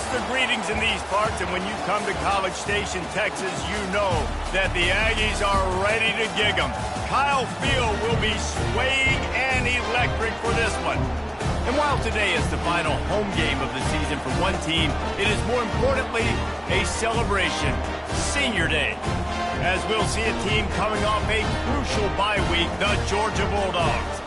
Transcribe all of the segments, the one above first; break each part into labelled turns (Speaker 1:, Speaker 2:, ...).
Speaker 1: the greetings in these parts, and when you come to College Station, Texas, you know that the Aggies are ready to gig 'em. Kyle Field will be swaying and electric for this one. And while today is the final home game of the season for one team, it is more importantly a celebration, Senior Day, as we'll see a team coming off a crucial bye week, the Georgia Bulldogs,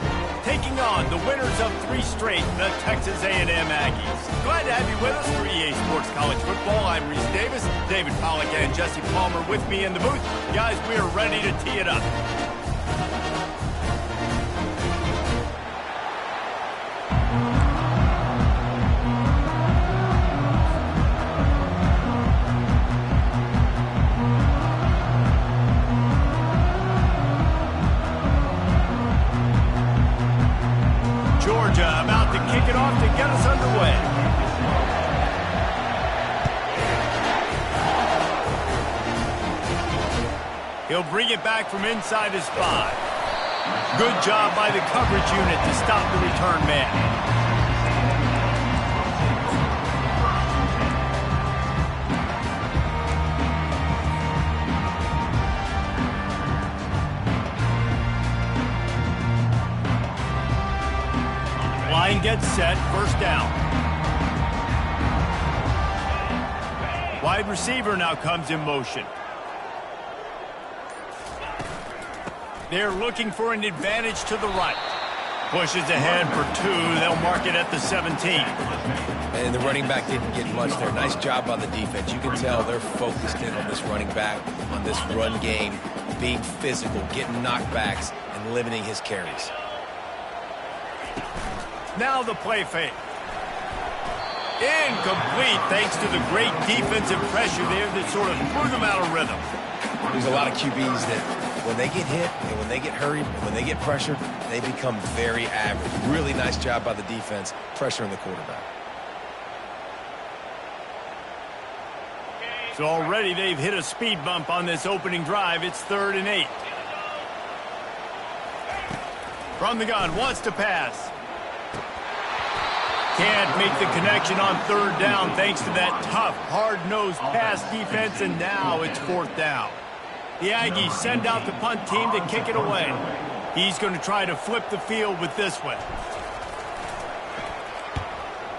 Speaker 1: taking on the winners of 3 straight, the Texas A&M Aggies. Glad to have you with us for EA Sports College Football. I'm Reese Davis, David Pollack and Jesse Palmer with me in the booth. Guys, we are ready to tee it up. About to kick it off to get us underway. He'll bring it back from inside his 5. Good job by the coverage unit to stop the return man. Line gets set, first down. Wide receiver now comes in motion. They're looking for an advantage to the right. Pushes ahead for 2. They'll mark it at the 17.
Speaker 2: And the running back didn't get much there. Nice job by the defense. You can tell they're focused in on this running back, on this run game, being physical, getting knockbacks, and limiting his carries.
Speaker 1: Now the play fake. Incomplete thanks to the great defensive pressure there that sort of threw them out of rhythm.
Speaker 2: There's a lot of QBs that when they get hit and when they get hurried and when they get pressured, they become very average. Really nice job by the defense pressuring the quarterback.
Speaker 1: So already they've hit a speed bump on this opening drive. It's 3rd and 8. From the gun, wants to pass. Can't make the connection on 3rd down thanks to that tough, hard-nosed pass defense, and now it's 4th down. The Aggies send out the punt team to kick it away. He's going to try to flip the field with this one.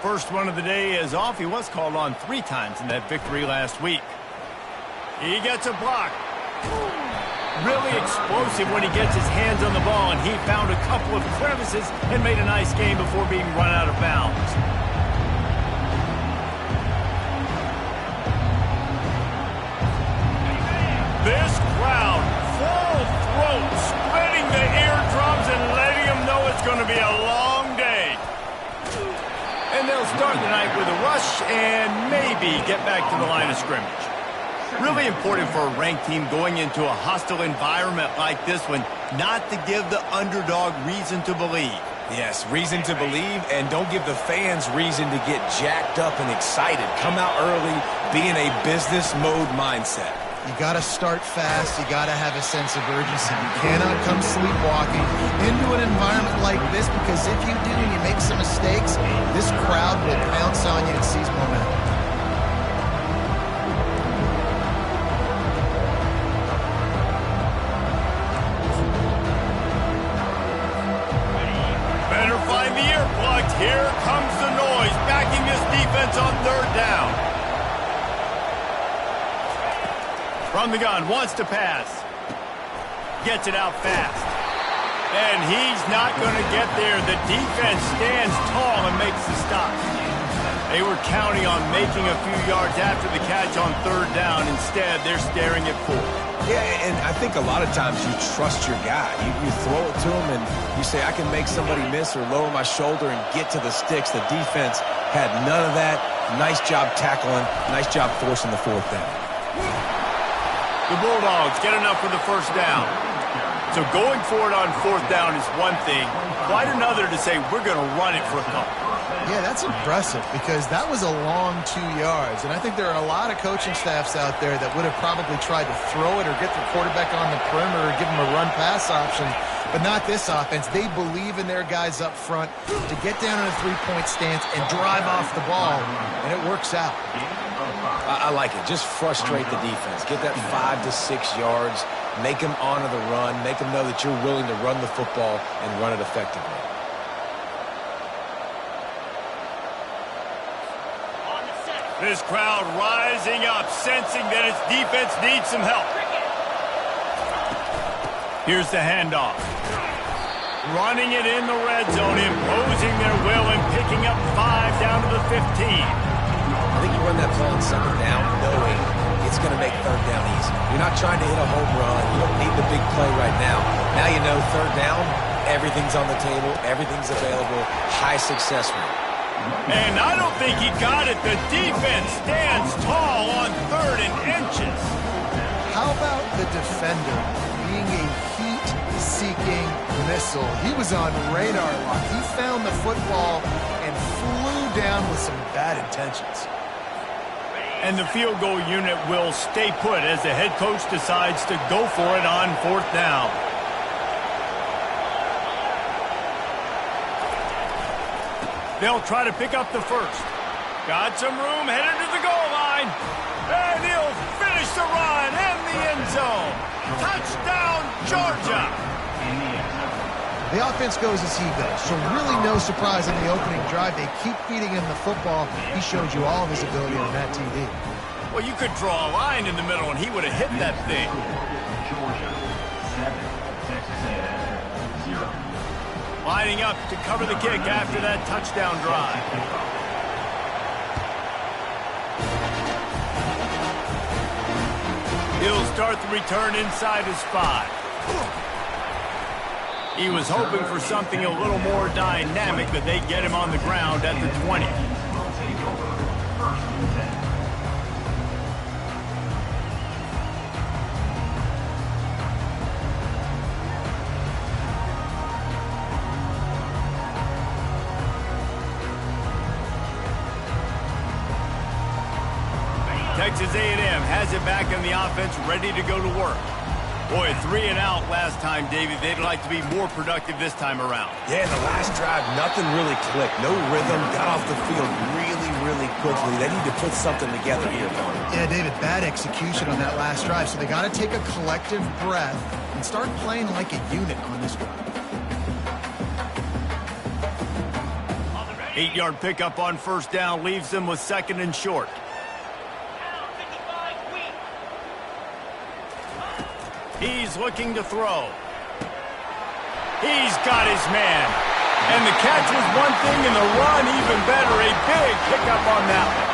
Speaker 1: First one of the day is off. He was called on 3 times in that victory last week. He gets a block. Really explosive when he gets his hands on the ball, and he found a couple of crevices and made a nice game before being run out of bounds. This crowd, full throat, spreading the eardrums and letting them know it's going to be a long day. And they'll start the night with a rush and maybe get back to the line of scrimmage. Really important for a ranked team going into a hostile environment like this one, not to give the underdog reason to believe.
Speaker 2: Yes, reason to believe, and don't give the fans reason to get jacked up and excited. Come out early, be in a business mode mindset.
Speaker 3: You got to start fast. You got to have a sense of urgency. You cannot come sleepwalking into an environment like this, because if you do and you make some mistakes, this crowd will pounce on you and seize momentum.
Speaker 1: Here comes the noise, backing this defense on 3rd down. From the gun, wants to pass. Gets it out fast. And he's not going to get there. The defense stands tall and makes the stop. They were counting on making a few yards after the catch on 3rd down. Instead, they're staring at 4.
Speaker 2: Yeah, and I think a lot of times you trust your guy. You throw it to him and you say, I can make somebody miss or lower my shoulder and get to the sticks. The defense had none of that. Nice job tackling. Nice job forcing the 4th down.
Speaker 1: The Bulldogs get enough for the 1st down. So going for it on 4th down is one thing. Quite another to say we're going to run it for a couple.
Speaker 3: Yeah, that's impressive because that was a long 2 yards. And I think there are a lot of coaching staffs out there that would have probably tried to throw it or get the quarterback on the perimeter or give him a run-pass option, but not this offense. They believe in their guys up front to get down in a three-point stance and drive off the ball, and it works out.
Speaker 2: I like it. Just frustrate the defense. Get that 5 to 6 yards. Make them honor the run. Make them know that you're willing to run the football and run it effectively.
Speaker 1: This crowd rising up, sensing that its defense needs some help. Here's the handoff. Running it in the red zone, imposing their will and picking up 5 down to the 15.
Speaker 2: I think you run that ball on second down knowing it's going to make third down easy. You're not trying to hit a home run. You don't need the big play right now. Now you know third down, everything's on the table, everything's available, high success rate.
Speaker 1: And I don't think he got it. The defense stands tall on 3rd and inches.
Speaker 3: How about the defender being a heat-seeking missile? He was on radar lock. He found the football and flew down with some bad intentions.
Speaker 1: And the field goal unit will stay put as the head coach decides to go for it on 4th down. They'll try to pick up the first. Got some room, headed to the goal line. And he'll finish the run in the end zone. Touchdown, Georgia.
Speaker 3: The offense goes as he goes, so really no surprise in the opening drive. They keep feeding him the football. He showed you all of his ability on that TD.
Speaker 1: Well, you could draw a line in the middle, and he would have hit that thing.
Speaker 4: Georgia 7, Texas A&M 0.
Speaker 1: Lining up to cover the kick after that touchdown drive. He'll start the return inside his 5. He was hoping for something a little more dynamic, but they get him on the ground at the 20. Texas A&M has it back in the offense, ready to go to work. Boy, 3 and out last time, David. They'd like to be more productive this time around.
Speaker 2: Yeah, in the last drive, nothing really clicked. No rhythm, got off the field really quickly. They need to put something together here, Barney.
Speaker 3: Yeah, David, bad execution on that last drive, so they got to take a collective breath and start playing like a unit on this drive.
Speaker 1: 8-yard pickup on 1st down leaves them with 2nd and short. He's looking to throw. He's got his man. And the catch was one thing and the run even better. A big pickup on that one.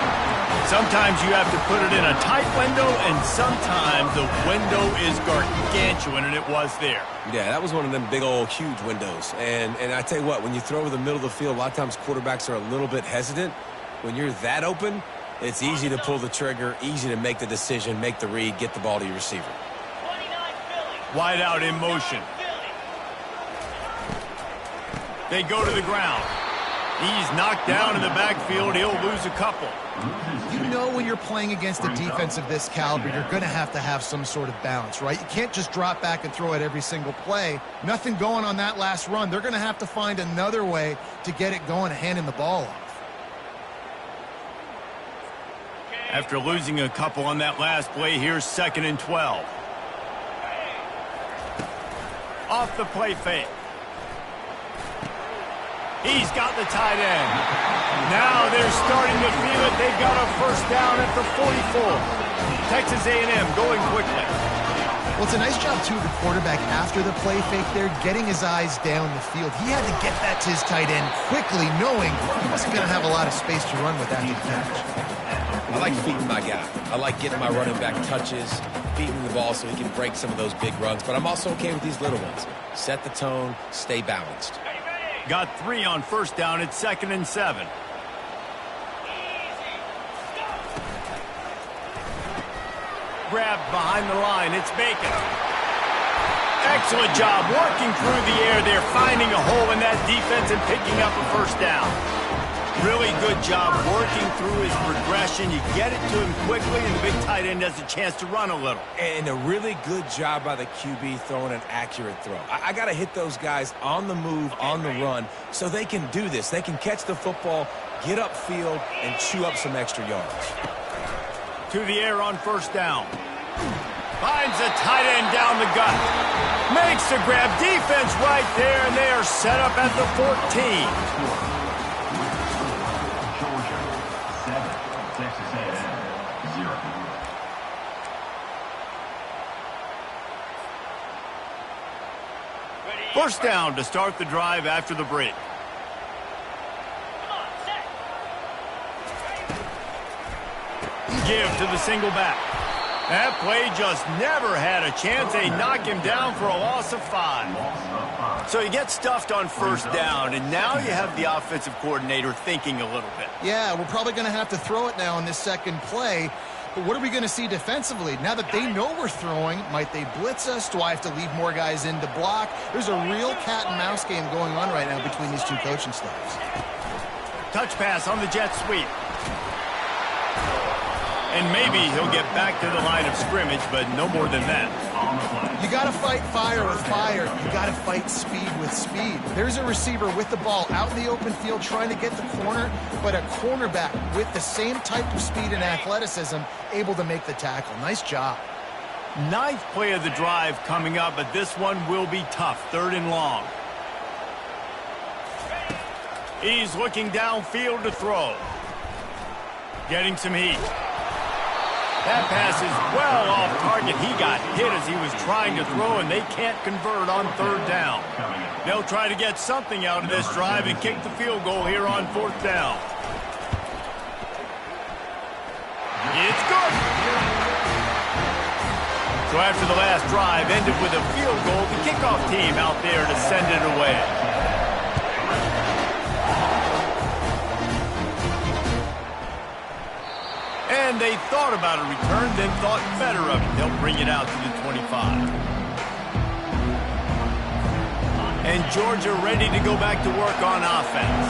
Speaker 1: Sometimes you have to put it in a tight window, and sometimes the window is gargantuan, and it was there.
Speaker 2: Yeah, that was one of them big old huge windows. And I tell you what, when you throw over the middle of the field, a lot of times quarterbacks are a little bit hesitant. When you're that open, it's easy to pull the trigger, easy to make the decision, make the read, get the ball to your receiver.
Speaker 1: Wide out in motion. They go to the ground. He's knocked down in the backfield. He'll lose a couple.
Speaker 3: You know when you're playing against a defense of this caliber, you're going to have some sort of balance, right? You can't just drop back and throw it every single play. Nothing going on that last run. They're going to have to find another way to get it going and handing the ball off.
Speaker 1: After losing a couple on that last play, here's 2nd and 12. Off the play fake. He's got the tight end. Now they're starting to feel it. They've got a 1st down at the 44. Texas A&M going quickly.
Speaker 3: Well, it's a nice job, too, of the quarterback after the play fake there, getting his eyes down the field. He had to get that to his tight end quickly, knowing he wasn't going to have a lot of space to run with after the catch.
Speaker 2: I like feeding my guy. I like getting my running back touches, feeding the ball so he can break some of those big runs. But I'm also okay with these little ones. Set the tone, stay balanced.
Speaker 1: Got 3 on 1st down. It's 2nd and 7. Grabbed behind the line. It's Bacon. Excellent job working through the air there, finding a hole in that defense and picking up a 1st down. Really good job working through his progression. You get it to him quickly, and the big tight end has a chance to run a little.
Speaker 2: And a really good job by the QB throwing an accurate throw. I got to hit those guys on the move, on the run, so they can do this. They can catch the football, get upfield, and chew up some extra yards.
Speaker 1: To the air on first down. Finds a tight end down the gut. Makes the grab. Defense right there, and they are set up at the 14.
Speaker 4: Georgia 7, Texas A&M 0.
Speaker 1: First down to start the drive after the break. Give to the single back. That play just never had a chance. They knock him down for a loss of 5. So you get stuffed on first down, and now you have the offensive coordinator thinking a little bit.
Speaker 3: Yeah, we're probably going to have to throw it now in this second play. But what are we going to see defensively? Now that they know we're throwing, might they blitz us? Do I have to leave more guys in to block? There's a real cat and mouse game going on right now between these two coaching staffs.
Speaker 1: Touch pass on the jet sweep. And maybe he'll get back to the line of scrimmage, but no more than that.
Speaker 3: You got to fight fire with fire. You got to fight speed with speed. There's a receiver with the ball out in the open field trying to get the corner, but a cornerback with the same type of speed and athleticism able to make the tackle. Nice job.
Speaker 1: 9th play of the drive coming up, but this one will be tough. 3rd and long. He's looking downfield to throw. Getting some heat. That pass is well off target. He got hit as he was trying to throw, and they can't convert on 3rd down. They'll try to get something out of this drive and kick the field goal here on 4th down. It's good. So after the last drive ended with a field goal, the kickoff team out there to send it away. And they thought about a return, then thought better of it. They'll bring it out to the 25. And Georgia ready to go back to work on offense.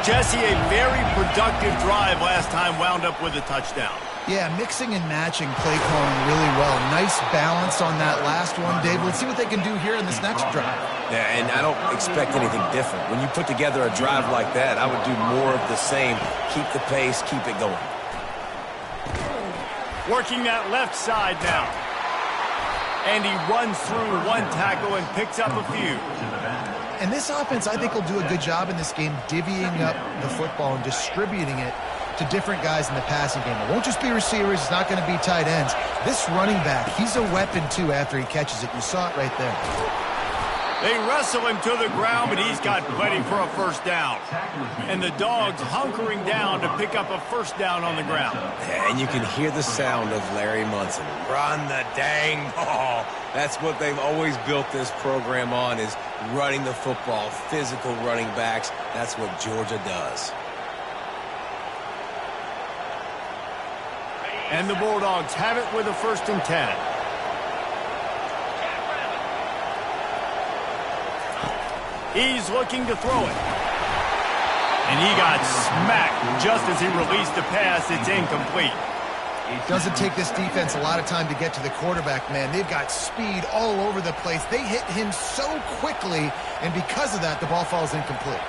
Speaker 1: Jesse, a very productive drive last time, wound up with a touchdown.
Speaker 3: Yeah, mixing and matching play calling really well. Nice balance on that last one, Dave. Let's see what they can do here in this next drive.
Speaker 2: Yeah, and I don't expect anything different. When you put together a drive like that, I would do more of the same. Keep the pace, keep it going.
Speaker 1: Working that left side now. And he runs through one tackle and picks up a few.
Speaker 3: And this offense, I think, will do a good job in this game divvying up the football and distributing it to different guys in the passing game. It won't just be receivers. It's not going to be tight ends. This running back, he's a weapon, too, after he catches it. You saw it right there.
Speaker 1: They wrestle him to the ground, but he's got plenty for a first down. And the Dogs hunkering down to pick up a first down on the ground.
Speaker 2: Yeah, and you can hear the sound of Larry Munson. Run the dang ball. That's what they've always built this program on, is running the football, physical running backs. That's what Georgia does.
Speaker 1: And the Bulldogs have it with a 1st and 10. He's looking to throw it. And he got smacked just as he released the pass. It's incomplete.
Speaker 3: It doesn't take this defense a lot of time to get to the quarterback, man. They've got speed all over the place. They hit him so quickly, and because of that, the ball falls incomplete.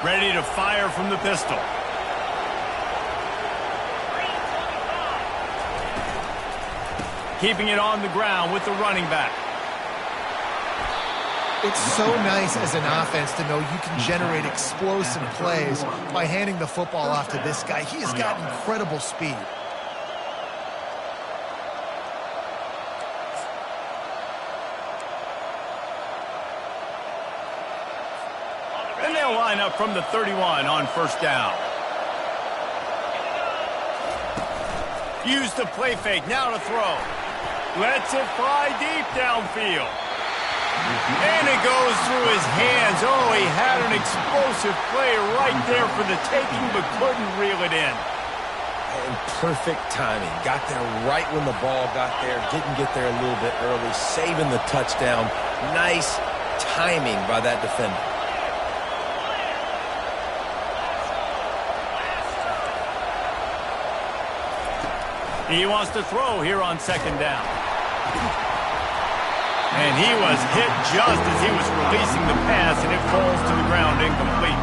Speaker 1: Ready to fire from the pistol. Keeping it on the ground with the running back.
Speaker 3: It's so nice as an offense to know you can generate explosive plays by handing the football off to this guy. He has got incredible speed.
Speaker 1: And they'll line up from the 31 on first down. Use the play fake, now to throw. Lets it fly deep downfield. And it goes through his hands. Oh, he had an explosive play right there for the taking, but couldn't reel it in.
Speaker 2: And perfect timing. Got there right when the ball got there. Didn't get there a little bit early. Saving the touchdown. Nice timing by that defender.
Speaker 1: He wants to throw here on second down. And he was hit just as he was releasing the pass, and it falls to the ground incomplete.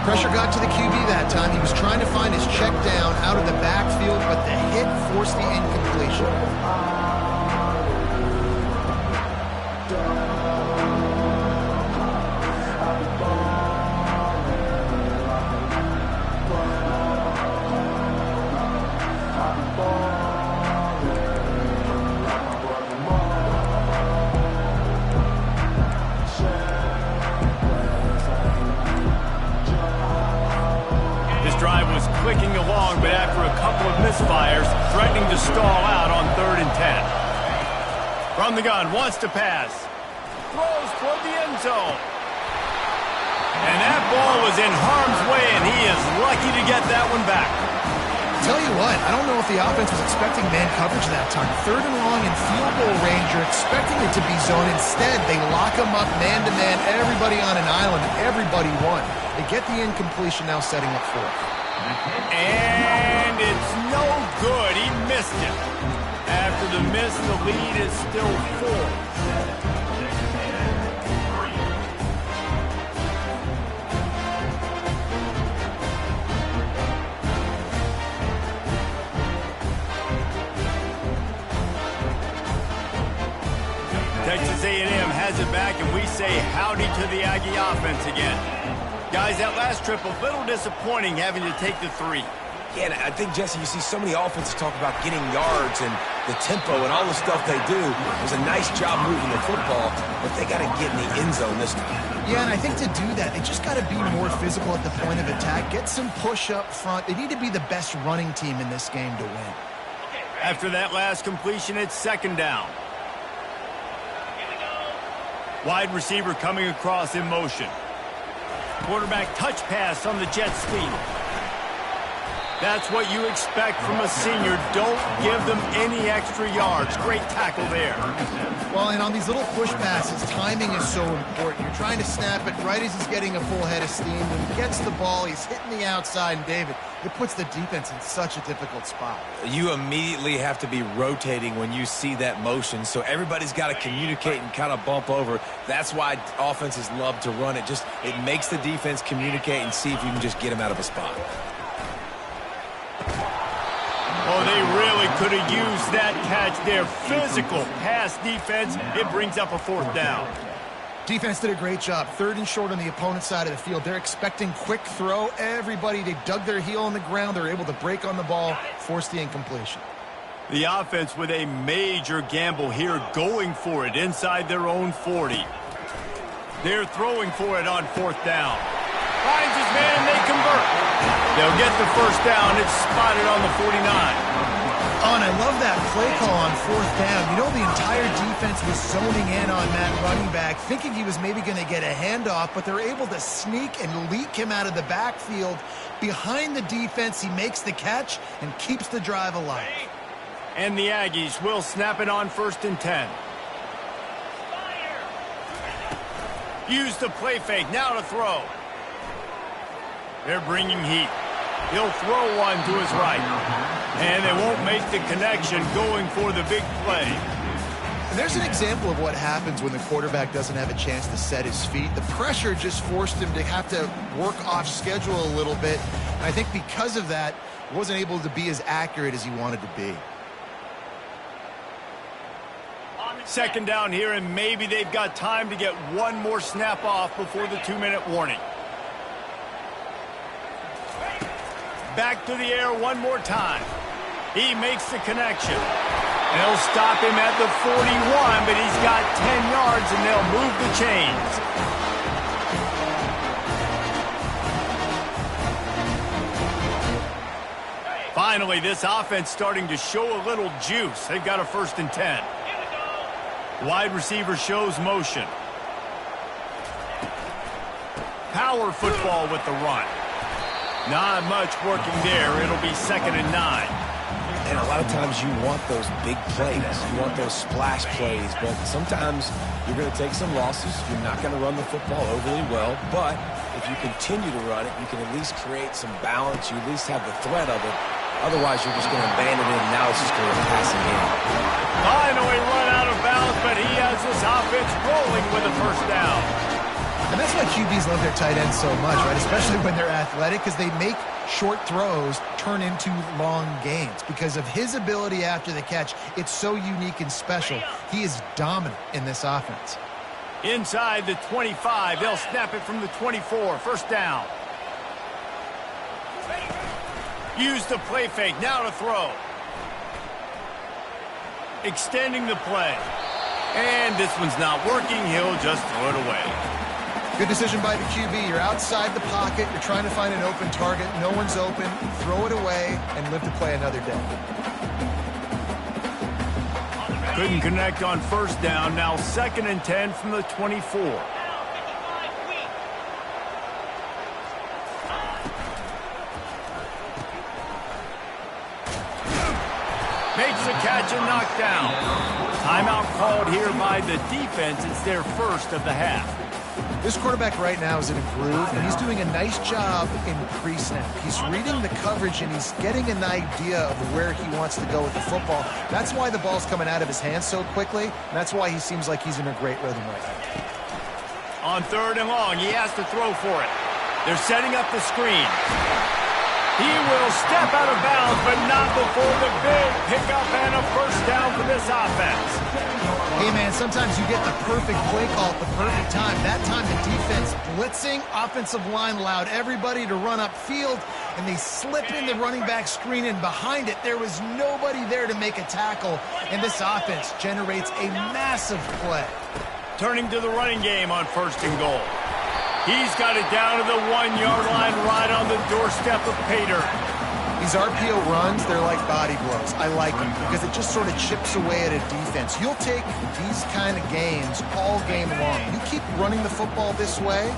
Speaker 3: Pressure got to the QB that time. He was trying to find his check down out of the backfield, but the hit forced the incompletion.
Speaker 1: Clicking along, but after a couple of misfires, threatening to stall out on 3rd and 10. From the gun, wants to pass. Throws toward the end zone. And that ball was in harm's way, and he is lucky to get that one back.
Speaker 3: Tell you what, I don't know if the offense was expecting man coverage that time. 3rd and long in field goal range, you're expecting it to be zone. Instead, they lock him up man-to-man, everybody on an island, and everybody won. They get the incompletion, now setting up 4th.
Speaker 1: And it's no good. He missed it. After the miss, the lead is still 4. Texas A&M has it back, and we say howdy to the Aggie offense again. Guys, that last trip, a little disappointing having to take the 3.
Speaker 2: Yeah, and I think, Jesse, you see so many offenses talk about getting yards and the tempo and all the stuff they do. It was a nice job moving the football, but they got to get in the end zone this time.
Speaker 3: Yeah, and I think to do that, they just got to be more physical at the point of attack, get some push up front. They need to be the best running team in this game to win.
Speaker 1: After that last completion, it's 2nd down. Wide receiver coming across in motion. Quarterback touch pass on the jet sweep. That's what you expect from a senior. Don't give them any extra yards. Great tackle there.
Speaker 3: Well, and on these little push passes, timing is so important. You're trying to snap it right as he's getting a full head of steam. When he gets the ball, he's hitting the outside, and David, it puts the defense in such a difficult spot.
Speaker 2: You immediately have to be rotating when you see that motion, so everybody's got to communicate and kind of bump over. That's why offenses love to run it. It makes the defense communicate and see if you can just get them out of a spot.
Speaker 1: Oh, they really could have used that catch there. Physical pass defense. It brings up a 4th down.
Speaker 3: Defense did a great job. 3rd and short on the opponent's side of the field. They're expecting quick throw. Everybody, they dug their heel on the ground. They're able to break on the ball, force the incompletion.
Speaker 1: The offense with a major gamble here, going for it inside their own 40. They're throwing for it on 4th down. Finds his man, and they convert. They'll get the 1st down. It's spotted on the 49.
Speaker 3: Oh, and I love that play call on 4th down. You know, the entire defense was zoning in on that running back, thinking he was maybe going to get a handoff, but they're able to sneak and leak him out of the backfield. Behind the defense, he makes the catch and keeps the drive alive.
Speaker 1: And the Aggies will snap it on 1st and 10. Use the play fake. Now to throw. They're bringing heat. He'll throw one to his right. And they won't make the connection going for the big play.
Speaker 3: And there's an example of what happens when the quarterback doesn't have a chance to set his feet. The pressure just forced him to have to work off schedule a little bit. And I think because of that, he wasn't able to be as accurate as he wanted to be.
Speaker 1: 2nd down here, and maybe they've got time to get one more snap off before the 2-minute warning. Back to the air one more time. He makes the connection. They'll stop him at the 41, but he's got 10 yards, and they'll move the chains. Finally, this offense starting to show a little juice. They've got a 1st and 10. Wide receiver shows motion. Power football with the run. Not much working there. It'll be 2nd and 9.
Speaker 2: And a lot of times you want those big plays. You want those splash plays. But sometimes you're going to take some losses. You're not going to run the football overly well. But if you continue to run it, you can at least create some balance. You at least have the threat of it. Otherwise, you're just going to abandon it, and now it's just going to be a passing game.
Speaker 1: Finally run out of bounds, but he has this offense rolling with a first down.
Speaker 3: And that's why QBs love their tight ends so much, right? Especially when they're athletic, because they make short throws turn into long gains. Because of his ability after the catch, it's so unique and special. He is dominant in this offense.
Speaker 1: Inside the 25, they'll snap it from the 24. First down. Use the play fake, now to throw. Extending the play. And this one's not working, he'll just throw it away.
Speaker 3: Good decision by the QB. You're outside the pocket, you're trying to find an open target, no one's open, throw it away, and live to play another day.
Speaker 1: Couldn't connect on first down, now 2nd and 10 from the 24. Makes the catch and knocked down. Timeout called here by the defense. It's their first of the half.
Speaker 3: This quarterback right now is in a groove, and he's doing a nice job in pre-snap. He's reading the coverage, and he's getting an idea of where he wants to go with the football. That's why the ball's coming out of his hands so quickly, and that's why he seems like he's in a great rhythm right now.
Speaker 1: On 3rd and long, he has to throw for it. They're setting up the screen. He will step out of bounds, but not before the big pickup and a first down for this offense.
Speaker 3: Hey, man, sometimes you get the perfect play call at the perfect time. That time the defense blitzing, offensive line allowed everybody to run upfield, and they slip in the running back screen, and behind it there was nobody there to make a tackle, and this offense generates a massive play.
Speaker 1: Turning to the running game on 1st and goal. He's got it down to the 1-yard line right on the doorstep of Pater.
Speaker 3: These RPO runs, they're like body blows. I like them because it just sort of chips away at a defense. You'll take these kind of games all game long. You keep running the football this way,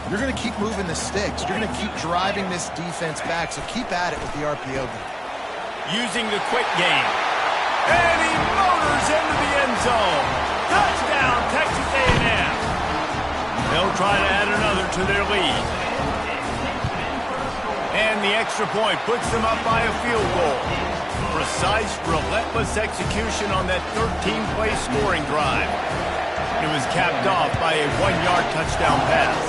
Speaker 3: you're going to keep moving the sticks. You're going to keep driving this defense back, so keep at it with the RPO game.
Speaker 1: Using the quick game. And he motors into the end zone. Touchdown, Texas A&M. They'll try to add another to their lead. And the extra point puts them up by a field goal. Precise, relentless execution on that 13-play scoring drive. It was capped off by a 1-yard touchdown pass.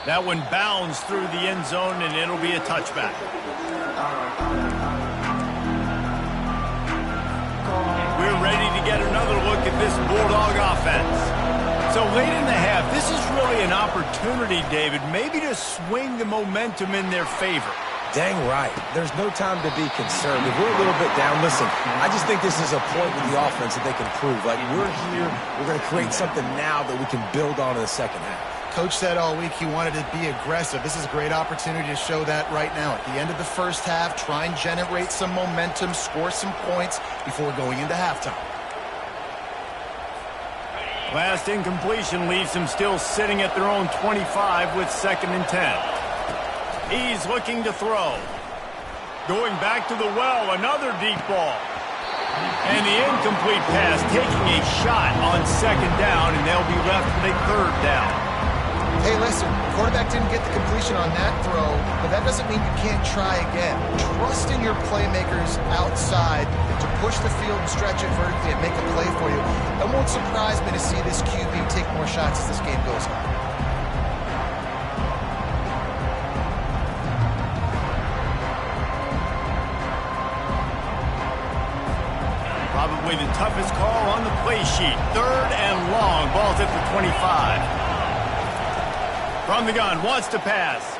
Speaker 1: That one bounds through the end zone, and it'll be a touchback. We're ready to get another look at this Bulldog offense. So late in the half, this is really an opportunity, David, maybe to swing the momentum in their favor.
Speaker 2: Dang right. There's no time to be concerned. If we're a little bit down, listen, I just think this is a point with the offense that they can prove. Like, we're here, we're going to create something now that we can build on in the second half.
Speaker 3: Coach said all week he wanted to be aggressive. This is a great opportunity to show that right now. At the end of the first half, try and generate some momentum, score some points before going into halftime.
Speaker 1: Last incompletion leaves them still sitting at their own 25 with 2nd and 10. He's looking to throw. Going back to the well, another deep ball. And the incomplete pass taking a shot on 2nd down, and they'll be left with a 3rd down.
Speaker 3: Hey, listen, the quarterback didn't get the completion on that throw, but that doesn't mean you can't try again. Trust in your playmakers outside to push the field and stretch it vertically and make a play for you. It won't surprise me to see this QB take more shots as this game goes on.
Speaker 1: Probably the toughest call on the play sheet. 3rd and long. Ball's at the 25. From the gun, wants to pass.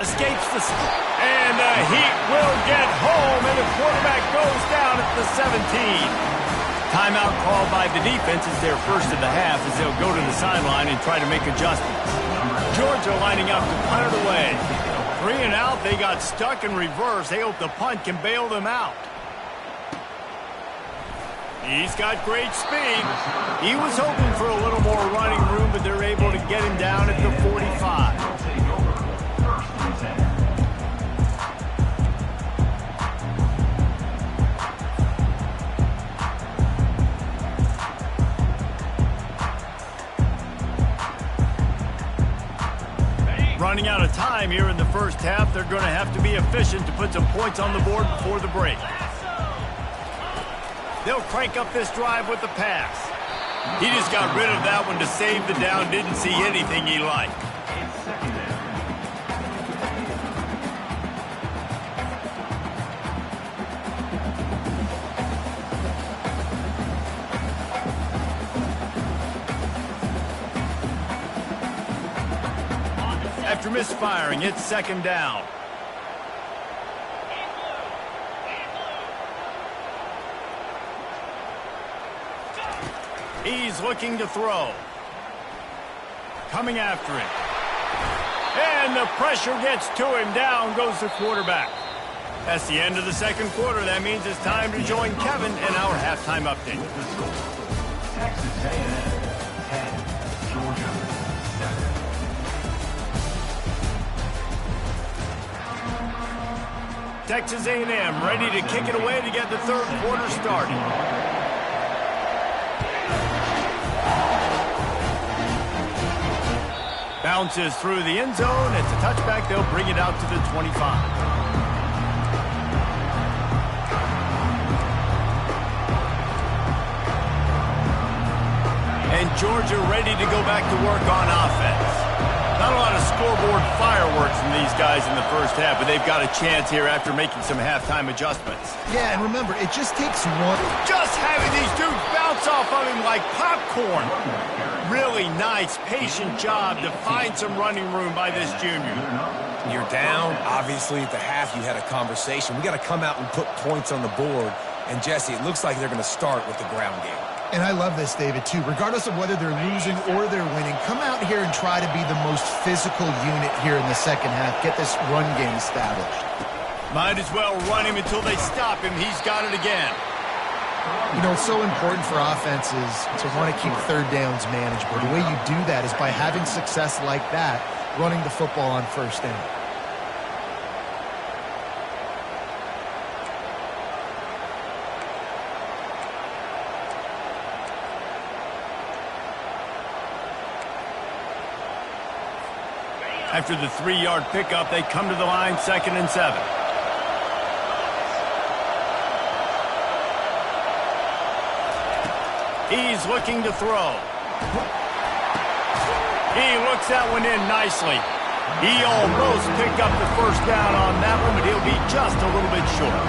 Speaker 1: Escapes the... And the Heat will get home, and the quarterback goes down at the 17. Timeout called by the defense is their first of the half as they'll go to the sideline and try to make adjustments. Georgia lining up to punt it away. 3 and out, they got stuck in reverse. They hope the punt can bail them out. He's got great speed. He was hoping for a little more running room, but they're able to get him down at the 45. Running running out of time here in the first half. They're going to have to be efficient to put some points on the board before the break. They'll crank up this drive with the pass. He just got rid of that one to save the down. Didn't see anything he liked. After misfiring, it's second down. He's looking to throw. Coming after him. And the pressure gets to him. Down goes the quarterback. That's the end of the second quarter. That means it's time to join Kevin in our halftime update.
Speaker 4: Texas A&M 10, Georgia 7.
Speaker 1: Texas A&M ready to kick it away to get the third quarter started. Bounces through the end zone. It's a touchback. They'll bring it out to the 25. And Georgia ready to go back to work on offense. Not a lot of scoreboard fireworks from these guys in the first half, but they've got a chance here after making some halftime adjustments.
Speaker 3: Yeah, and remember, it just takes one.
Speaker 1: Just having these dudes bounce off of him like popcorn. Really nice, patient job to find some running room by this junior.
Speaker 2: You're down. Obviously, at the half, you had a conversation. We got to come out and put points on the board. And, Jesse, it looks like they're going to start with the ground game.
Speaker 3: And I love this, David, too. Regardless of whether they're losing or they're winning, come out here and try to be the most physical unit here in the second half. Get this run game established.
Speaker 1: Might as well run him until they stop him. He's got it again.
Speaker 3: You know, it's so important for offenses to want to keep third downs manageable. The way you do that is by having success like that, running the football on first down.
Speaker 1: After the 3-yard pickup, they come to the line, 2nd and 7. He's looking to throw. He looks that one in nicely. He almost picked up the first down on that one, but he'll be just a little bit short.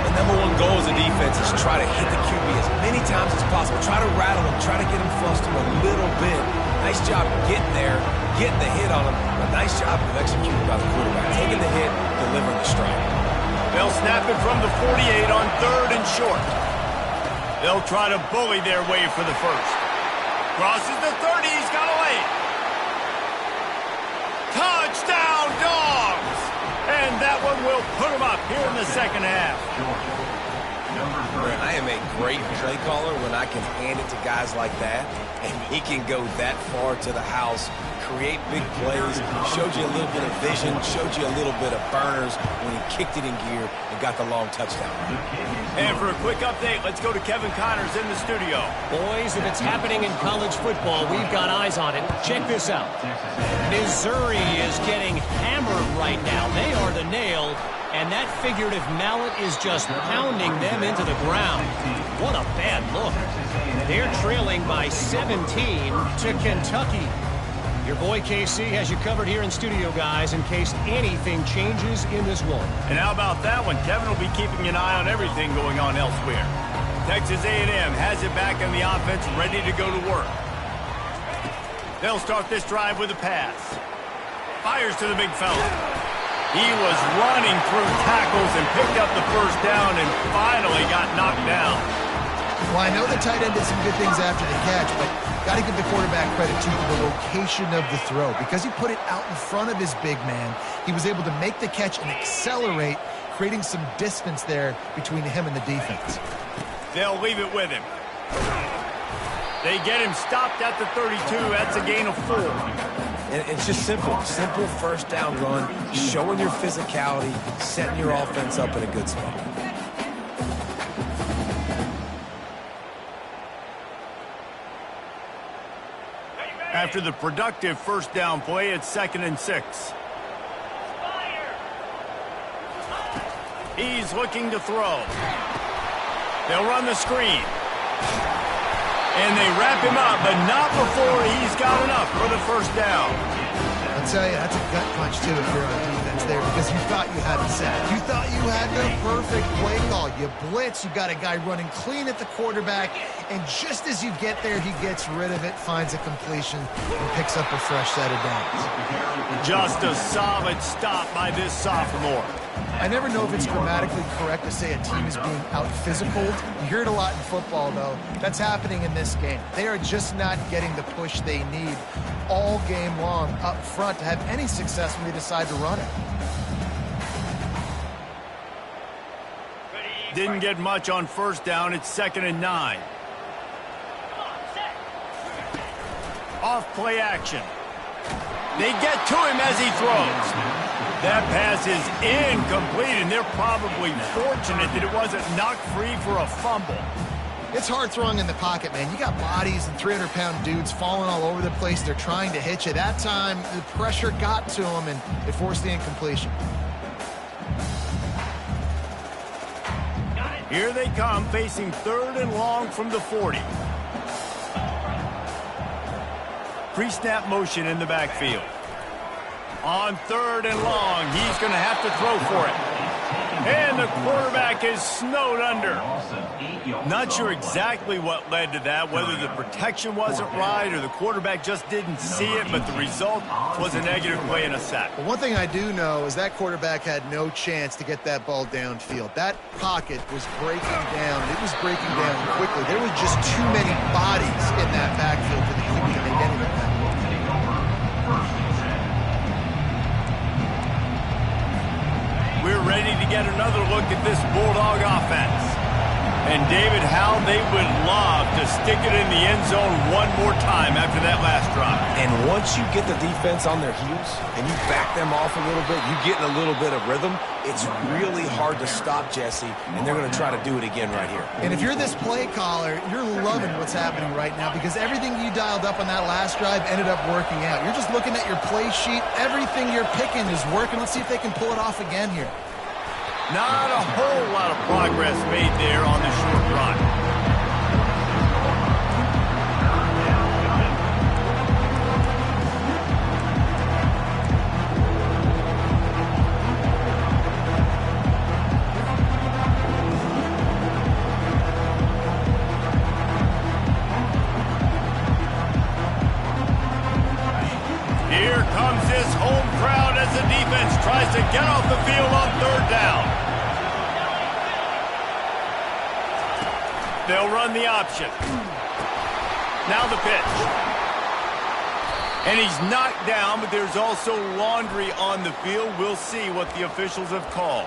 Speaker 2: The number one goal as a defense is try to hit the QB as many times as possible. Try to rattle him. Try to get him flustered a little bit. Nice job getting there, getting the hit on him. A nice job of executing by the quarterback. Taking the hit, delivering the strike.
Speaker 1: They'll snap it from the 48 on 3rd and short. They'll try to bully their way for the first. Crosses the 30. He's got a lane. Touchdown, Dogs! And that one will put him up here in the second half.
Speaker 2: I am a great play caller when I can hand it to guys like that, and he can go that far to the house, create big plays, showed you a little bit of vision, showed you a little bit of burners when he kicked it in gear and got the long touchdown.
Speaker 1: And for a quick update, let's go to Kevin Connors in the studio.
Speaker 5: Boys, if it's happening in college football, we've got eyes on it. Check this out. Missouri is getting hammered right now. They are the nail. And that figurative mallet is just pounding them into the ground. What a bad look. They're trailing by 17 to Kentucky. Your boy KC has you covered here in studio, guys, in case anything changes in this one.
Speaker 1: And how about that one? Kevin will be keeping an eye on everything going on elsewhere. Texas A&M has it back in the offense, ready to go to work. They'll start this drive with a pass. Fires to the big fella. He was running through tackles and picked up the first down and finally got knocked down.
Speaker 3: Well, I know the tight end did some good things after the catch, but got to give the quarterback credit to the location of the throw. Because he put it out in front of his big man, he was able to make the catch and accelerate, creating some distance there between him and the defense.
Speaker 1: They'll leave it with him. They get him stopped at the 32. That's a gain of 4.
Speaker 2: And it's just simple first down run, showing your physicality, setting your offense up in a good spot.
Speaker 1: After the productive first down play, it's 2nd and 6. He's looking to throw. They'll run the screen. And they wrap him up, but not before he's got enough for the first down.
Speaker 3: I'll tell you, that's a gut punch, too, if you're on defense there, because you thought you had the sack. You thought you had the perfect play call. You blitz, you got a guy running clean at the quarterback, and just as you get there, he gets rid of it, finds a completion, and picks up a fresh set of downs.
Speaker 1: Just a solid stop by this sophomore.
Speaker 3: I never know if it's grammatically correct to say a team is being out-physicaled. You hear it a lot in football, though. That's happening in this game. They are just not getting the push they need all game long up front to have any success when they decide to run it.
Speaker 1: Didn't get much on first down. It's 2nd and 9. Off play action. They get to him as he throws. That pass is incomplete, and they're probably fortunate that it wasn't knocked free for a fumble.
Speaker 3: It's hard throwing in the pocket, man. You got bodies and 300-pound dudes falling all over the place. They're trying to hit you. That time, the pressure got to them, and it forced the incompletion.
Speaker 1: Here they come, facing 3rd and long from the 40. Pre-snap motion in the backfield. On 3rd and long, he's going to have to throw for it. And the quarterback is snowed under. Not sure exactly what led to that, whether the protection wasn't right or the quarterback just didn't see it, but the result was a negative play and a sack.
Speaker 3: Well, one thing I do know is that quarterback had no chance to get that ball downfield. That pocket was breaking down. It was breaking down quickly. There were just too many bodies in that backfield for the QB to make any impact.
Speaker 1: We're ready to get another look at this Bulldog offense. And David, how they would love to stick it in the end zone one more time after that last drive.
Speaker 2: And once you get the defense on their heels and you back them off a little bit, you get in a little bit of rhythm, it's really hard to stop, Jesse, and they're going to try to do it again right here.
Speaker 3: And if you're this play caller, you're loving what's happening right now because everything you dialed up on that last drive ended up working out. You're just looking at your play sheet. Everything you're picking is working. Let's see if they can pull it off again here.
Speaker 1: Not a whole lot of progress made there on the short run. Here comes this home crowd as the defense tries to get off the field on 3rd down. They'll run the option. Now the pitch. And he's knocked down, but there's also laundry on the field. We'll see what the officials have called.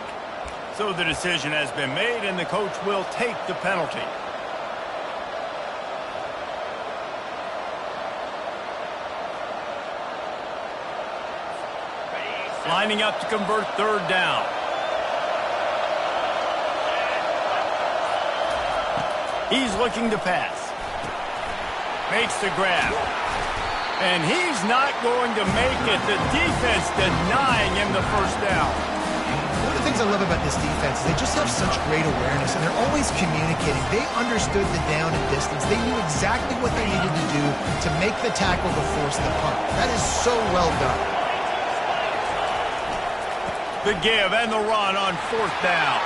Speaker 1: So the decision has been made, and the coach will take the penalty. Lining up to convert 3rd down. He's looking to pass. Makes the grab. And he's not going to make it. The defense denying him the first down.
Speaker 3: One of the things I love about this defense is they just have such great awareness, and they're always communicating. They understood the down and distance. They knew exactly what they needed to do to make the tackle to force the punt. That is so well done.
Speaker 1: The give and the run on 4th down.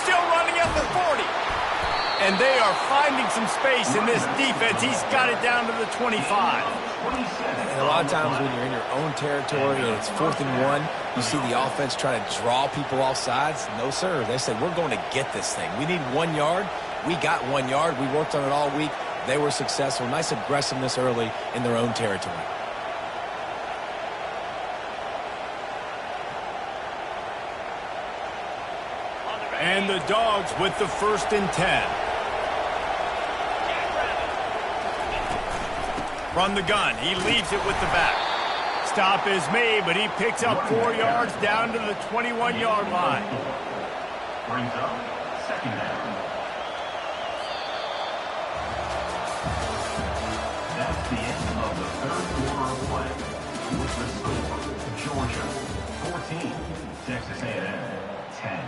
Speaker 1: Still running at the 40. And they are finding some space in this defense. He's got it down to the 25.
Speaker 2: And a lot of times when you're in your own territory and it's 4th and 1, you see the offense try to draw people off sides. No, sir. They said, we're going to get this thing. We need 1 yard. We got 1 yard. We worked on it all week. They were successful. Nice aggressiveness early in their own territory.
Speaker 1: And the Dogs with the 1st and 10. From the gun, he leaves it with the back. Stop is made, but he picks up 4 yards down to the 21-yard line.
Speaker 4: Brings up 2nd down. That's the end of the 3rd 14, Texas A&M 10.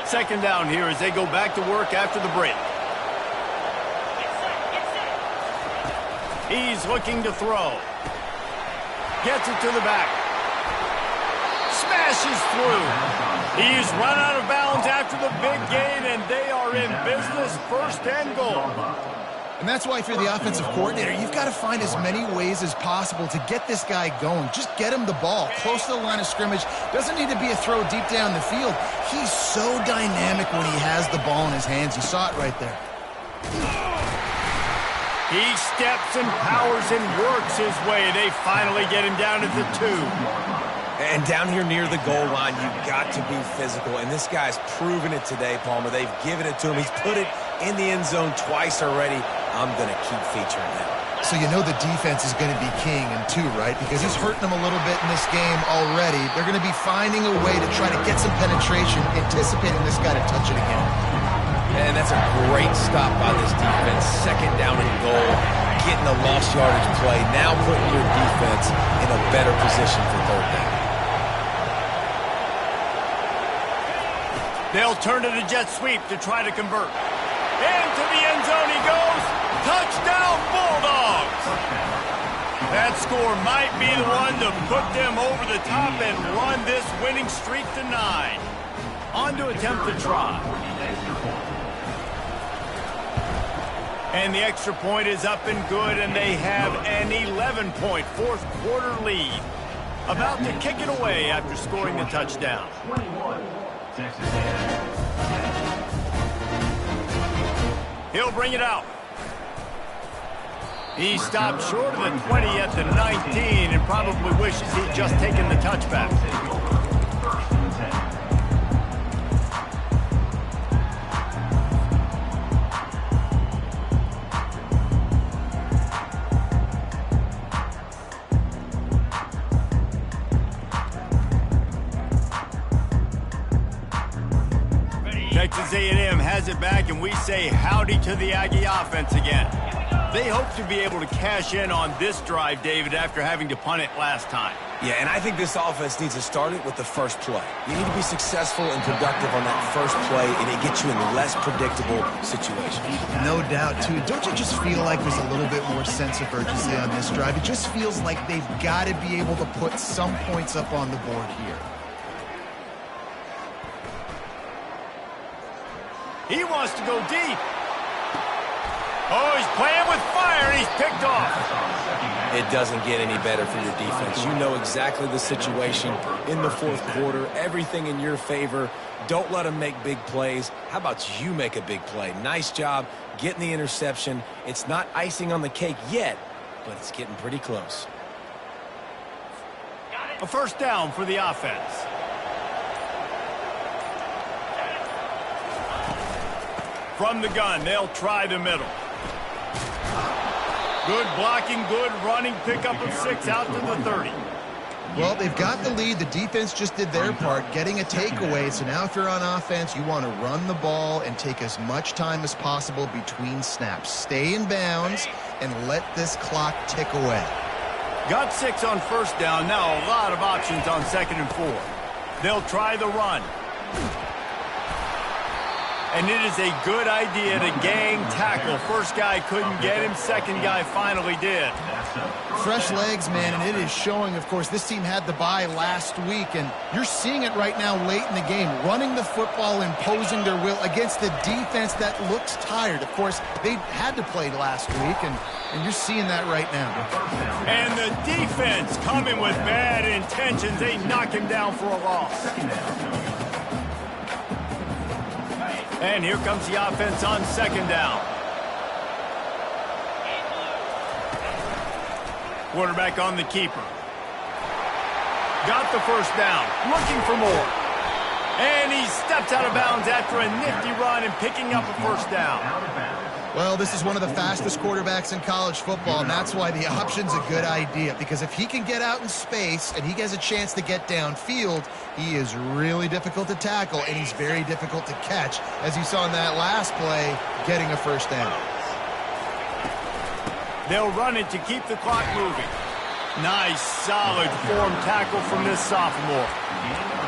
Speaker 1: Second down here as they go back to work after the break. He's looking to throw. Gets it to the back. Smashes through. He's run out of bounds after the big gain, and they are in business, first and goal.
Speaker 3: And that's why if you're the offensive coordinator, you've got to find as many ways as possible to get this guy going. Just get him the ball close to the line of scrimmage. Doesn't need to be a throw deep down the field. He's so dynamic when he has the ball in his hands. You saw it right there.
Speaker 1: He steps and powers and works his way. They finally get him down at the 2.
Speaker 2: And down here near the goal line, you've got to be physical. And this guy's proven it today, Palmer. They've given it to him. He's put it in the end zone twice already. I'm going to keep featuring him.
Speaker 3: So you know the defense is going to be king in 2, right? Because he's hurting them a little bit in this game already. They're going to be finding a way to try to get some penetration, anticipating this guy to touch it again.
Speaker 2: And that's a great stop by this defense. Second down and goal. Getting a lost yardage play. Now putting your defense in a better position for third down.
Speaker 1: They'll turn to the jet sweep to try to convert. Into the end zone he goes. Touchdown, Bulldogs! That score might be the one to put them over the top and run this winning streak to 9. On to attempt the try. And the extra point is up and good, and they have an 11-point fourth quarter lead. About to kick it away after scoring the touchdown.
Speaker 4: 21, Texas A&M 10.
Speaker 1: He'll bring it out. He stopped short of the 20 at the 19 and probably wishes he'd just taken the touchback.
Speaker 4: First and 10.
Speaker 1: Texas A&M has it back, and we say howdy to the Aggie offense again. They hope to be able to cash in on this drive, David, after having to punt it last time.
Speaker 2: Yeah, and I think this offense needs to start it with the first play. You need to be successful and productive on that first play, and it gets you in less predictable situations.
Speaker 3: No doubt, too. Don't you just feel like there's a little bit more sense of urgency on this drive? It just feels like they've got to be able to put some points up on the board here.
Speaker 1: He wants to go deep. Oh, he's playing with fire, and he's picked off.
Speaker 2: It doesn't get any better for your defense. You know exactly the situation in the fourth quarter, everything in your favor. Don't let them make big plays. How about you make a big play? Nice job getting the interception. It's not icing on the cake yet, but it's getting pretty close.
Speaker 1: A first down for the offense. From the gun, they'll try the middle. Good blocking, good running, pickup of 6 out to the 30.
Speaker 3: Well, they've got the lead. The defense just did their part, getting a takeaway. So now if you're on offense, you want to run the ball and take as much time as possible between snaps. Stay in bounds and let this clock tick away.
Speaker 1: Got 6 on first down. Now a lot of options on 2nd and 4. They'll try the run. And it is a good idea to gang tackle. First guy couldn't get him. Second guy finally did.
Speaker 3: Fresh legs, man, and it is showing, of course, this team had the bye last week, and you're seeing it right now late in the game, running the football, imposing their will against the defense that looks tired. Of course, they had to play last week, and you're seeing that right now.
Speaker 1: And the defense coming with bad intentions. They knock him down for a loss. And here comes the offense on 2nd down. Quarterback on the keeper. Got the first down, looking for more. And he steps out of bounds after a nifty run and picking up a first down.
Speaker 3: Well, this is one of the fastest quarterbacks in college football, and that's why the option's a good idea. Because if he can get out in space and he has a chance to get downfield, he is really difficult to tackle, and he's very difficult to catch, as you saw in that last play, getting a first down.
Speaker 1: They'll run it to keep the clock moving. Nice, solid form tackle from this sophomore.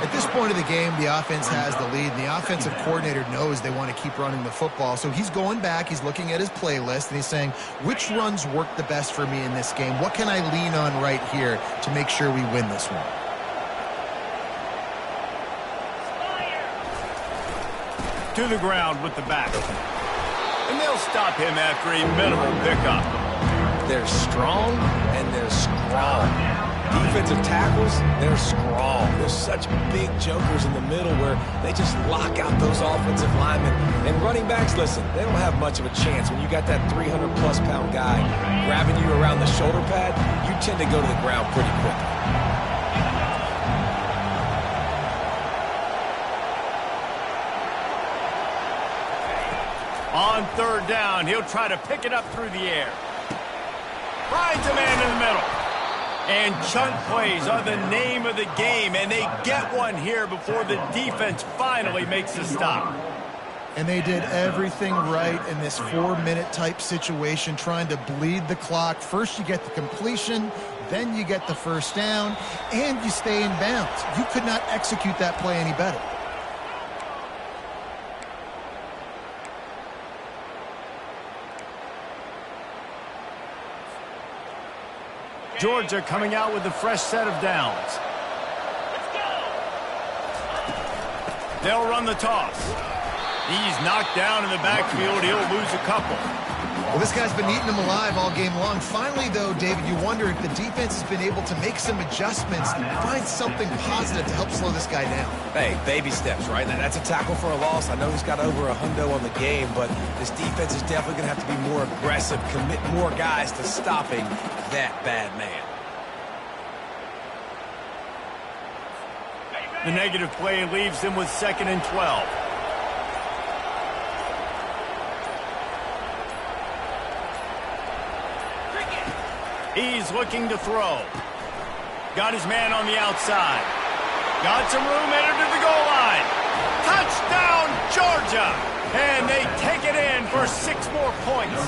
Speaker 3: At this point of the game, the offense has the lead, and the offensive coordinator knows they want to keep running the football. So he's going back, he's looking at his playlist, and he's saying, which runs work the best for me in this game? What can I lean on right here to make sure we win this one?
Speaker 1: To the ground with the back. And they'll stop him after a minimal pickup.
Speaker 2: They're strong and they're strong. Defensive tackles, they're strong. There's such big jokers in the middle where they just lock out those offensive linemen. And running backs, listen, they don't have much of a chance. When you got that 300-plus pound guy grabbing you around the shoulder pad, you tend to go to the ground pretty quickly.
Speaker 1: On third down, he'll try to pick it up through the air. Finds a man in the middle. And chunk plays are the name of the game, and they get one here before the defense finally makes a stop.
Speaker 3: And they did everything right in this 4-minute type situation, trying to bleed the clock. First you get the completion, then you get the first down, and you stay in bounds. You could not execute that play any better.
Speaker 1: Georgia coming out with a fresh set of downs. They'll run the toss. He's knocked down in the backfield. He'll lose a couple.
Speaker 3: Well, this guy's been eating them alive all game long. Finally, though, David, you wonder if the defense has been able to make some adjustments and find something positive to help slow this guy down.
Speaker 2: Hey, baby steps, right? That's a tackle for a loss. I know he's got over $100 on the game, but this defense is definitely going to have to be more aggressive, commit more guys to stopping that bad man.
Speaker 1: The negative play leaves him with 2nd and 12. He's looking to throw. Got his man on the outside. Got some room, entered to the goal line. Touchdown, Georgia! And they take it in for 6 more points.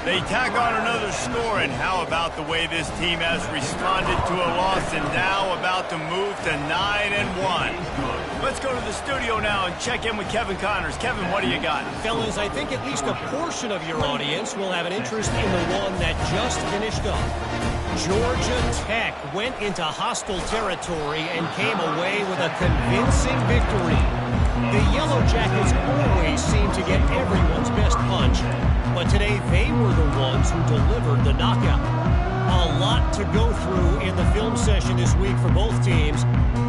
Speaker 1: They tack on another score, and how about the way this team has responded to a loss and now about to move to 9-1. Let's go to the studio now and check in with Kevin Connors. Kevin, what do you got?
Speaker 5: Fellas, I think at least a portion of your audience will have an interest in the one that just finished up. Georgia Tech went into hostile territory and came away with a convincing victory. The Yellow Jackets always seem to get everyone's best punch, but today they were the ones who delivered the knockout. A lot to go through in the film session this week for both teams,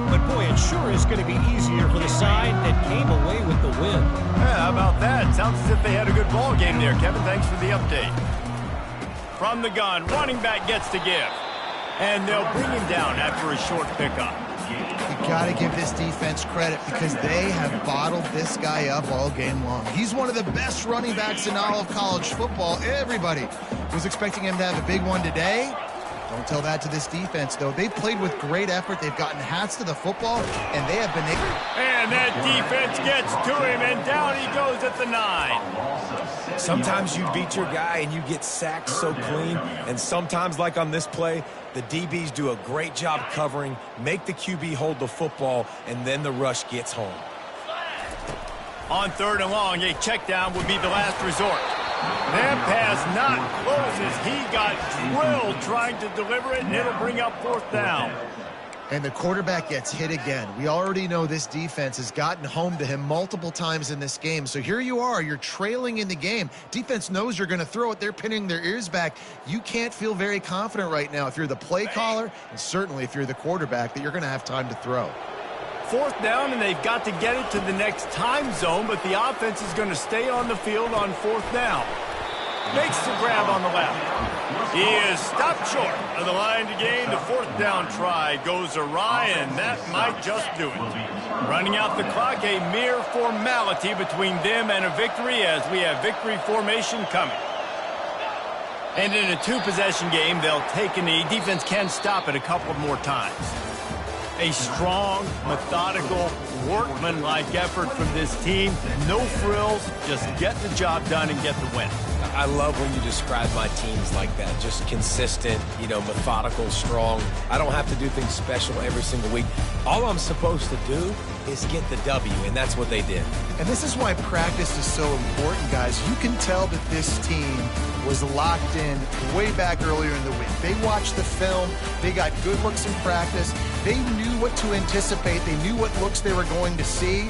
Speaker 5: but boy, it sure is going to be easier for the side that came away with the win.
Speaker 1: Yeah, how about that? Sounds as if they had a good ball game there. Kevin, thanks for the update. From the gun, running back gets to give. And they'll bring him down after a short pickup.
Speaker 3: You got to give this defense credit because they have bottled this guy up all game long. He's one of the best running backs in all of college football. Everybody was expecting him to have a big one today. Don't tell that to this defense, though. They've played with great effort. They've gotten hats to the football, and they have been able.
Speaker 1: And that defense gets to him, and down he goes at the 9.
Speaker 2: Sometimes you beat your guy and you get sacked so clean, and sometimes, like on this play, the DBs do a great job covering, make the QB hold the football, and then the rush gets home.
Speaker 1: On 3rd and long, a check down would be the last resort. That pass not closes. He got drilled trying to deliver it, and it'll bring up 4th down.
Speaker 3: And the quarterback gets hit again. We already know this defense has gotten home to him multiple times in this game. So here you are, you're trailing in the game. Defense knows you're going to throw it. They're pinning their ears back. You can't feel very confident right now if you're the play caller, and certainly if you're the quarterback, that you're going to have time to throw.
Speaker 1: 4th down, and they've got to get it to the next time zone, but the offense is going to stay on the field on 4th down. Makes the grab on the left. He is stopped short of the line to gain. The fourth down try goes awry, and that might just do it. Running out the clock, a mere formality between them and a victory as we have victory formation coming. And in a two-possession game, they'll take a knee. Defense can stop it a couple more times. A strong, methodical, workman-like effort from this team. No frills, just get the job done and get the win.
Speaker 2: I love when you describe my teams like that. Just consistent, methodical, strong. I don't have to do things special every single week. All I'm supposed to do is get the W, and that's what they did.
Speaker 3: And this is why practice is so important, guys. You can tell that this team was locked in way back earlier in the week. They watched the film. They got good looks in practice. They knew what to anticipate. They knew what looks they were going to see.